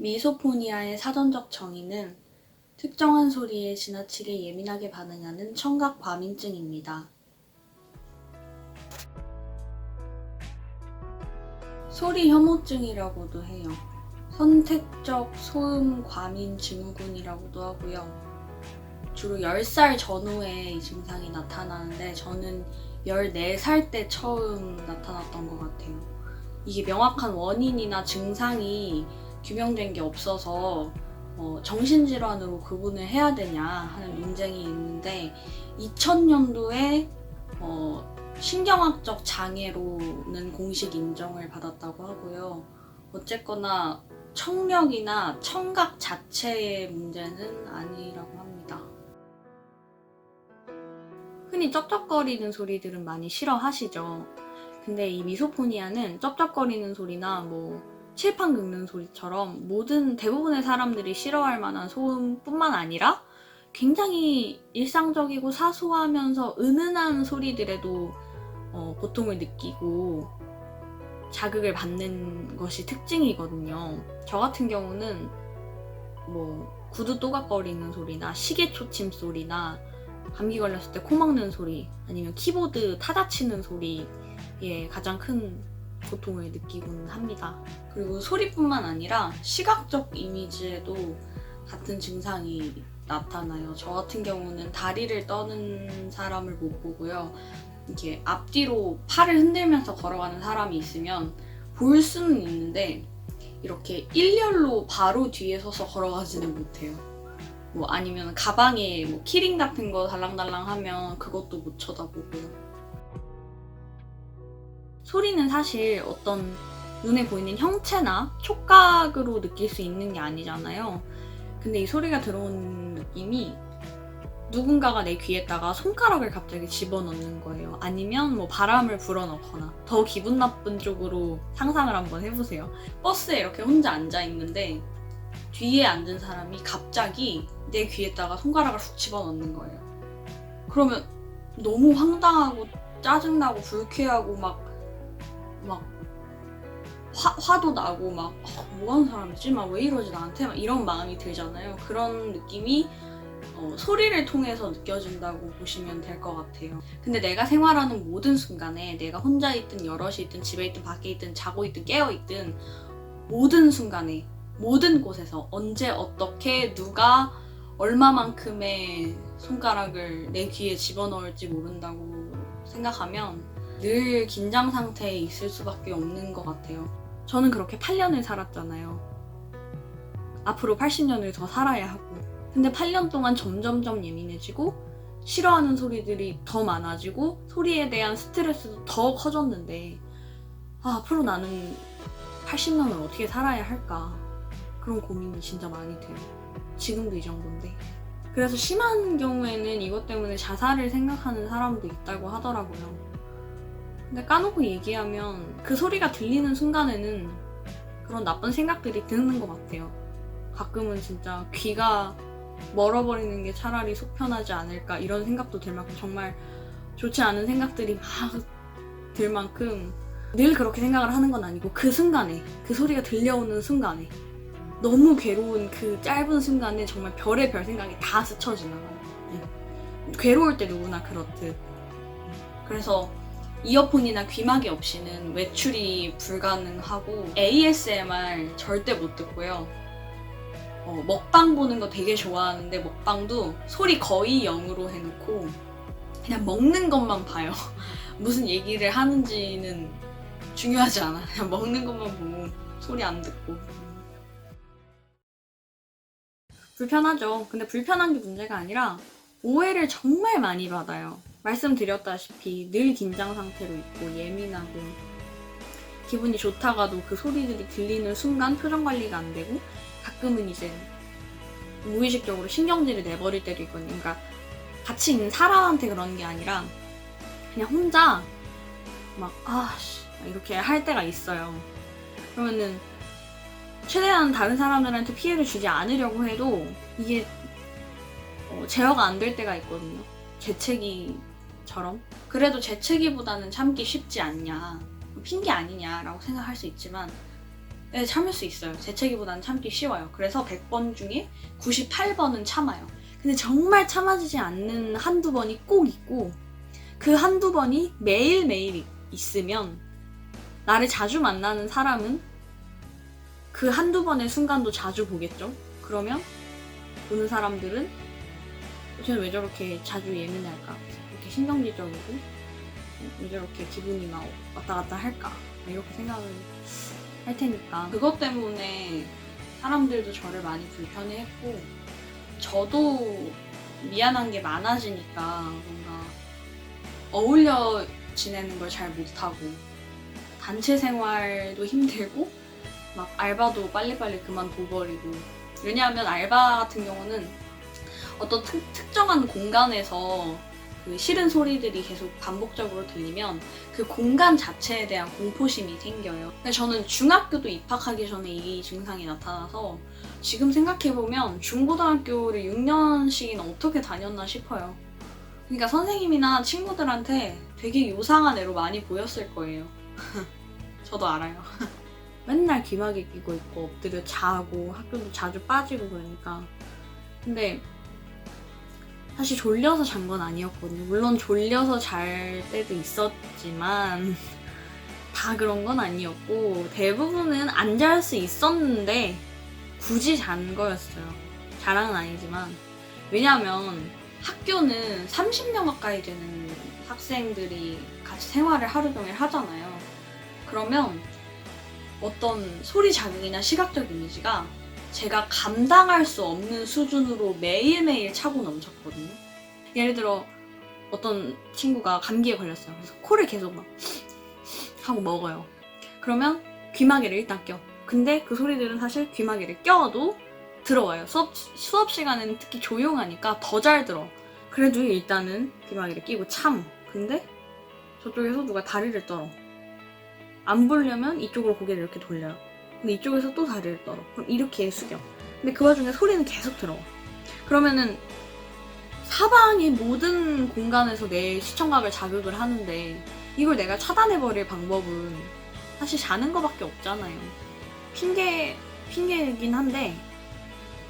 미소포니아의 사전적 정의는 특정한 소리에 지나치게 예민하게 반응하는 청각 과민증입니다. 소리 혐오증이라고도 해요. 선택적 소음 과민 증후군이라고도 하고요. 주로 10살 전후에 이 증상이 나타나는데 저는 14살 때 처음 나타났던 것 같아요. 이게 명확한 원인이나 증상이 규명된 게 없어서 정신질환으로 구분을 해야 되냐 하는 논쟁이 있는데 2000년도에 신경학적 장애로는 공식 인정을 받았다고 하고요. 어쨌거나 청력이나 청각 자체의 문제는 아니라고 합니다. 흔히 쩝쩝거리는 소리들은 많이 싫어하시죠. 근데 이 미소포니아는 쩝쩝거리는 소리나 칠판 긁는 소리처럼 대부분의 사람들이 싫어할 만한 소음뿐만 아니라 굉장히 일상적이고 사소하면서 은은한 소리들에도 고통을 느끼고 자극을 받는 것이 특징이거든요. 저 같은 경우는 구두 또각거리는 소리나 시계 초침 소리나 감기 걸렸을 때 코 막는 소리 아니면 키보드 타자 치는 소리에 가장 큰 고통을 느끼곤 합니다. 그리고 소리뿐만 아니라 시각적 이미지에도 같은 증상이 나타나요. 저 같은 경우는 다리를 떠는 사람을 못 보고요. 이렇게 앞뒤로 팔을 흔들면서 걸어가는 사람이 있으면 볼 수는 있는데 이렇게 일렬로 바로 뒤에 서서 걸어가지는 못해요. 아니면 가방에 키링 같은 거 달랑달랑 하면 그것도 못 쳐다보고요. 소리는 사실 어떤 눈에 보이는 형체나 촉각으로 느낄 수 있는 게 아니잖아요. 근데 이 소리가 들어오는 느낌이 누군가가 내 귀에다가 손가락을 갑자기 집어넣는 거예요. 아니면 바람을 불어넣거나 더 기분 나쁜 쪽으로 상상을 한번 해보세요. 버스에 이렇게 혼자 앉아있는데 뒤에 앉은 사람이 갑자기 내 귀에다가 손가락을 훅 집어넣는 거예요. 그러면 너무 황당하고 짜증나고 불쾌하고 화도 나고 뭐하는 사람이지? 왜 이러지 나한테? 이런 마음이 들잖아요. 그런 느낌이 소리를 통해서 느껴진다고 보시면 될 것 같아요. 근데 내가 생활하는 모든 순간에 내가 혼자 있든 여럿이 있든 집에 있든 밖에 있든 자고 있든 깨어 있든 모든 순간에 모든 곳에서 언제 어떻게 누가 얼마만큼의 손가락을 내 귀에 집어넣을지 모른다고 생각하면 늘 긴장 상태에 있을 수밖에 없는 것 같아요. 저는 그렇게 8년을 살았잖아요. 앞으로 80년을 더 살아야 하고. 근데 8년 동안 점점점 예민해지고 싫어하는 소리들이 더 많아지고 소리에 대한 스트레스도 더 커졌는데 앞으로 나는 80년을 어떻게 살아야 할까? 그런 고민이 진짜 많이 돼요. 지금도 이 정도인데. 그래서 심한 경우에는 이것 때문에 자살을 생각하는 사람도 있다고 하더라고요. 근데 까놓고 얘기하면 그 소리가 들리는 순간에는 그런 나쁜 생각들이 드는 것 같아요. 가끔은 진짜 귀가 멀어버리는 게 차라리 속 편하지 않을까 이런 생각도 들 만큼 정말 좋지 않은 생각들이 막 들 만큼 늘 그렇게 생각을 하는 건 아니고 그 순간에 그 소리가 들려오는 순간에 너무 괴로운 그 짧은 순간에 정말 별의 별 생각이 다 스쳐 지나가요. 괴로울 때 누구나 그렇듯. 그래서 이어폰이나 귀마개 없이는 외출이 불가능하고 ASMR 절대 못 듣고요. 먹방 보는 거 되게 좋아하는데 먹방도 소리 거의 0으로 해놓고 그냥 먹는 것만 봐요. 무슨 얘기를 하는지는 중요하지 않아. 그냥 먹는 것만 보고 소리 안 듣고. 불편하죠. 근데 불편한 게 문제가 아니라 오해를 정말 많이 받아요. 말씀드렸다시피 늘 긴장 상태로 있고 예민하고 기분이 좋다가도 그 소리들이 들리는 순간 표정 관리가 안 되고 가끔은 이제 무의식적으로 신경질을 내버릴 때도 있거든요. 그러니까 같이 있는 사람한테 그러는 게 아니라 그냥 혼자 이렇게 할 때가 있어요. 그러면은 최대한 다른 사람들한테 피해를 주지 않으려고 이게 제어가 안 될 때가 있거든요. 재채기처럼. 그래도 재채기보다는 참기 쉽지 않냐, 핑계 아니냐라고 생각할 수 있지만 네, 참을 수 있어요. 재채기보다는 참기 쉬워요. 그래서 100번 중에 98번은 참아요. 근데 정말 참아지지 않는 한두 번이 꼭 있고, 그 한두 번이 매일매일 있으면 나를 자주 만나는 사람은 그 한두 번의 순간도 자주 보겠죠? 그러면 보는 사람들은 쟤는 왜 저렇게 자주 예민할까? 이렇게 신경질적이고 왜 저렇게 기분이 막 왔다 갔다 할까? 이렇게 생각을 할 테니까 그것 때문에 사람들도 저를 많이 불편해했고 저도 미안한 게 많아지니까 뭔가 어울려 지내는 걸 잘 못하고 단체 생활도 힘들고 막 알바도 빨리빨리 그만둬버리고 왜냐하면 알바 같은 경우는 어떤 특정한 공간에서 그 싫은 소리들이 계속 반복적으로 들리면 그 공간 자체에 대한 공포심이 생겨요. 근데 저는 중학교도 입학하기 전에 이 증상이 나타나서 지금 생각해보면 중고등학교를 6년씩이나 어떻게 다녔나 싶어요. 그러니까 선생님이나 친구들한테 되게 요상한 애로 많이 보였을 거예요. 저도 알아요. 맨날 귀마개 끼고 있고 엎드려 자고 학교도 자주 빠지고 그러니까 근데 사실 졸려서 잔 건 아니었거든요. 물론 졸려서 잘 때도 있었지만 다 그런 건 아니었고 대부분은 안 잘 수 있었는데 굳이 잔 거였어요. 자랑은 아니지만 왜냐면 학교는 30명 가까이 되는 학생들이 같이 생활을 하루 종일 하잖아요. 그러면 어떤 소리 자극이나 시각적 이미지가 제가 감당할 수 없는 수준으로 매일매일 차고 넘쳤거든요. 예를 들어 어떤 친구가 감기에 걸렸어요. 그래서 코를 계속 막 하고 먹어요. 그러면 귀마개를 일단 껴. 근데 그 소리들은 사실 귀마개를 껴도 들어와요. 수업 시간에는 특히 조용하니까 더 잘 들어. 그래도 일단은 귀마개를 끼고 참. 근데 저쪽에서 누가 다리를 떨어. 안 보려면 이쪽으로 고개를 이렇게 돌려요. 근데 이쪽에서 또 다리를 떨어. 그럼 이렇게 숙여. 근데 그 와중에 소리는 계속 들어와. 그러면은 사방의 모든 공간에서 내 시청각을 자극을 하는데 이걸 내가 차단해버릴 방법은 사실 자는 거밖에 없잖아요. 핑계이긴 한데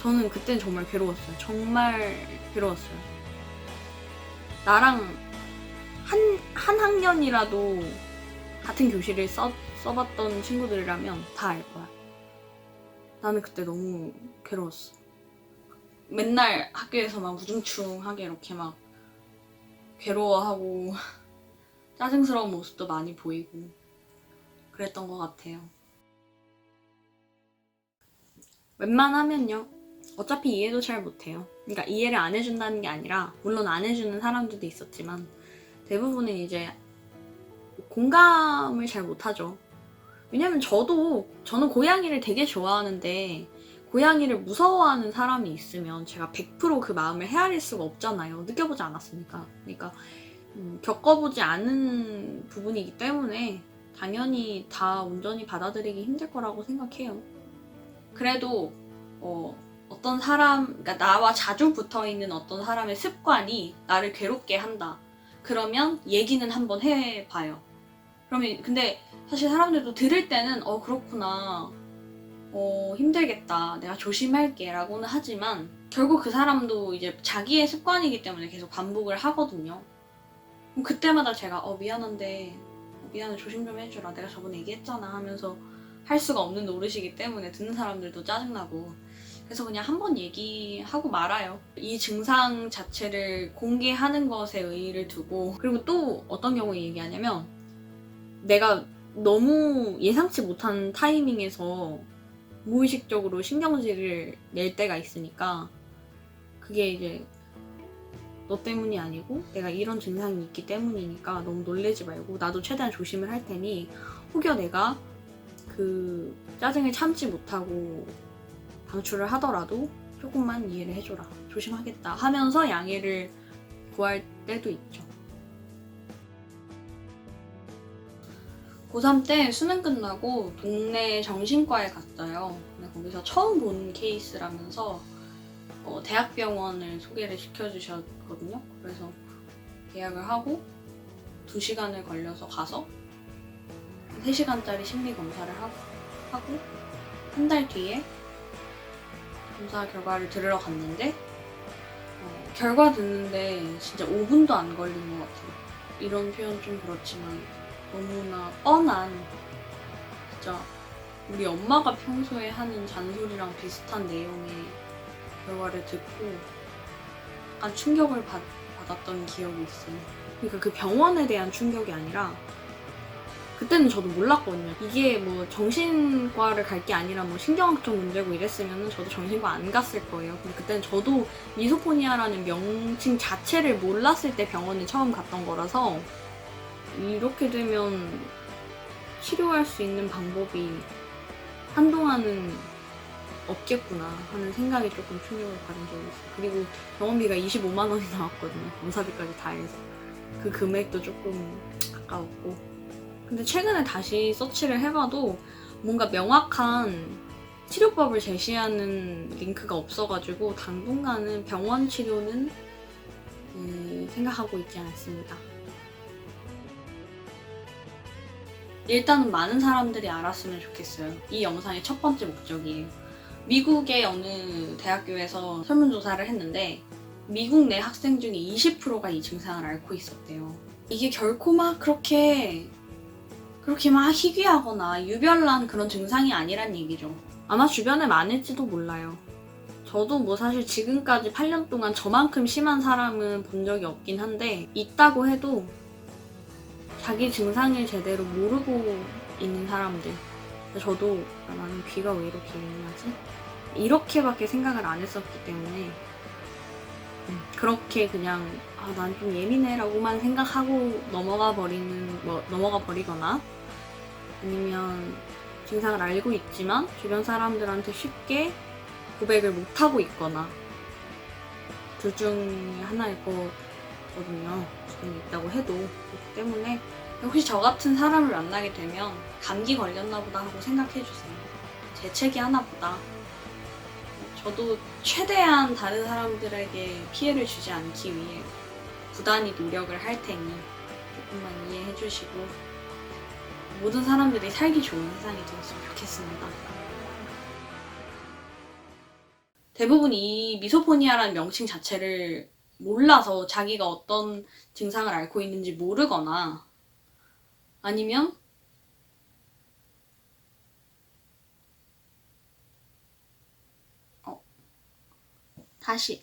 저는 그땐 정말 괴로웠어요. 정말 괴로웠어요. 나랑 한 학년이라도 같은 교실을 써봤던 친구들이라면 다 알 거야. 나는 그때 너무 괴로웠어. 맨날 학교에서 막 우중충하게 이렇게 막 괴로워하고 짜증스러운 모습도 많이 보이고 그랬던 것 같아요. 웬만하면요. 어차피 이해도 잘 못해요. 그러니까 이해를 안 해준다는 게 아니라 물론 안 해주는 사람들도 있었지만 대부분은 이제 공감을 잘 못하죠. 왜냐면 저는 고양이를 되게 좋아하는데 고양이를 무서워하는 사람이 있으면 제가 100% 그 마음을 헤아릴 수가 없잖아요. 느껴보지 않았으니까. 그러니까 겪어보지 않은 부분이기 때문에 당연히 다 온전히 받아들이기 힘들 거라고 생각해요. 그래도 어떤 사람, 그러니까 나와 자주 붙어있는 어떤 사람의 습관이 나를 괴롭게 한다. 그러면 얘기는 한번 해봐요. 그러면 근데 사실 사람들도 들을 때는 그렇구나. 힘들겠다. 내가 조심할게. 라고는 하지만 결국 그 사람도 이제 자기의 습관이기 때문에 계속 반복을 하거든요. 그럼 그때마다 제가 미안한데 미안해 조심 좀 해주라. 내가 저번에 얘기했잖아 하면서 할 수가 없는 노릇이기 때문에 듣는 사람들도 짜증나고 그래서 그냥 한번 얘기하고 말아요. 이 증상 자체를 공개하는 것에 의의를 두고 그리고 또 어떤 경우에 얘기하냐면 내가 너무 예상치 못한 타이밍에서 무의식적으로 신경질을 낼 때가 있으니까 그게 이제 너 때문이 아니고 내가 이런 증상이 있기 때문이니까 너무 놀래지 말고 나도 최대한 조심을 할 테니 혹여 내가 그 짜증을 참지 못하고 방출을 하더라도 조금만 이해를 해줘라. 조심하겠다 하면서 양해를 구할 때도 있죠. 고3 때 수능 끝나고 동네 정신과에 갔어요. 근데 거기서 처음 본 케이스라면서 대학병원을 소개를 시켜주셨거든요. 그래서 예약을 하고 2시간을 걸려서 가서 3시간짜리 심리검사를 하고 한 달 뒤에 검사 결과를 들으러 갔는데 결과 듣는데 진짜 5분도 안 걸린 것 같아요. 이런 표현 좀 그렇지만 너무나 뻔한, 진짜 우리 엄마가 평소에 하는 잔소리랑 비슷한 내용의 결과를 듣고 약간 충격을 받았던 기억이 있어요. 그러니까 그 병원에 대한 충격이 아니라, 그때는 저도 몰랐거든요. 이게 뭐 정신과를 갈 게 아니라 뭐 신경학적 문제고 이랬으면 저도 정신과 안 갔을 거예요. 근데 그때는 저도 미소포니아라는 명칭 자체를 몰랐을 때 병원에 처음 갔던 거라서, 이렇게 되면 치료할 수 있는 방법이 한동안은 없겠구나 하는 생각이 조금 충격을 받은 적이 있어요. 그리고 병원비가 25만 원이 나왔거든요. 검사비까지 다 해서. 그 금액도 조금 아까웠고. 근데 최근에 다시 서치를 해봐도 뭔가 명확한 치료법을 제시하는 링크가 없어가지고 당분간은 병원 치료는 생각하고 있지 않습니다. 일단은 많은 사람들이 알았으면 좋겠어요. 이 영상의 첫 번째 목적이에요. 미국의 어느 대학교에서 설문조사를 했는데 미국 내 학생 중에 20%가 이 증상을 앓고 있었대요. 이게 결코 막 그렇게 막 희귀하거나 유별난 그런 증상이 아니란 얘기죠. 아마 주변에 많을지도 몰라요. 저도 뭐 사실 지금까지 8년 동안 저만큼 심한 사람은 본 적이 없긴 한데, 있다고 해도 자기 증상을 제대로 모르고 있는 사람들. 저도 나는 귀가 왜 이렇게 예민하지? 이렇게밖에 생각을 안 했었기 때문에 그렇게 그냥 난 좀 예민해 라고만 생각하고 넘어가 버리거나, 아니면 증상을 알고 있지만 주변 사람들한테 쉽게 고백을 못하고 있거나, 둘 중에 하나일 거거든요. 주변에 있다고 해도. 그렇기 때문에 혹시 저 같은 사람을 만나게 되면 감기 걸렸나 보다 하고 생각해주세요. 재채기 하나 보다. 저도 최대한 다른 사람들에게 피해를 주지 않기 위해 부단히 노력을 할 테니 조금만 이해해 주시고 모든 사람들이 살기 좋은 세상이 되었으면 좋겠습니다. 대부분 이 미소포니아라는 명칭 자체를 몰라서 자기가 어떤 증상을 앓고 있는지 모르거나, 아니면 다시